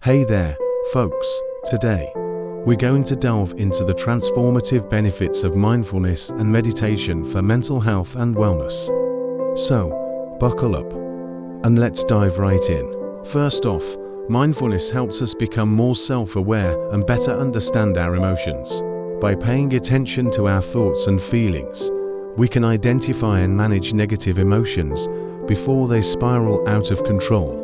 Hey there, folks. Today, we're going to delve into the transformative benefits of mindfulness and meditation for mental health and wellness. So, buckle up, and let's dive right in. First off, mindfulness helps us become more self-aware and better understand our emotions. By paying attention to our thoughts and feelings, we can identify and manage negative emotions before they spiral out of control.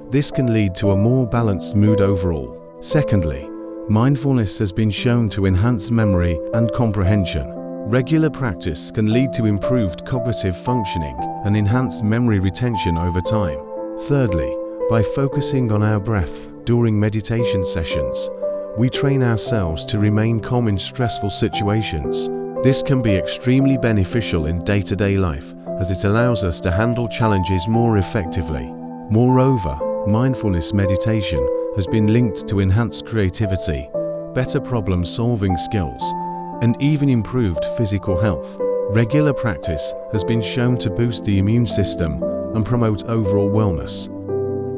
This can lead to a more balanced mood overall. Secondly, mindfulness has been shown to enhance memory and comprehension. Regular practice can lead to improved cognitive functioning and enhanced memory retention over time. Thirdly, by focusing on our breath during meditation sessions, we train ourselves to remain calm in stressful situations. This can be extremely beneficial in day-to-day life, as it allows us to handle challenges more effectively. Moreover, mindfulness meditation has been linked to enhanced creativity, better problem-solving skills, and even improved physical health. Regular practice has been shown to boost the immune system and promote overall wellness.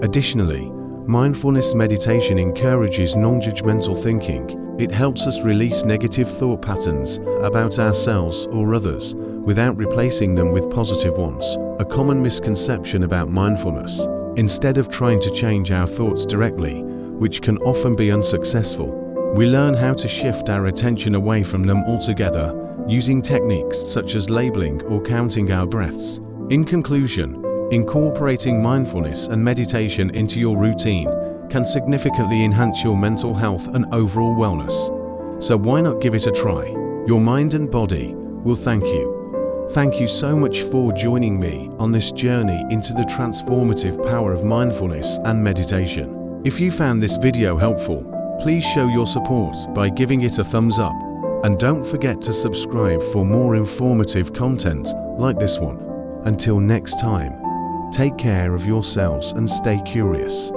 Additionally, mindfulness meditation encourages non-judgmental thinking. It helps us release negative thought patterns about ourselves or others without replacing them with positive ones. A common misconception about mindfulness: instead of trying to change our thoughts directly, which can often be unsuccessful, we learn how to shift our attention away from them altogether using techniques such as labeling or counting our breaths. In conclusion, incorporating mindfulness and meditation into your routine can significantly enhance your mental health and overall wellness. So why not give it a try? Your mind and body will thank you. Thank you so much for joining me on this journey into the transformative power of mindfulness and meditation. If you found this video helpful, please show your support by giving it a thumbs up. And don't forget to subscribe for more informative content like this one. Until next time, take care of yourselves and stay curious.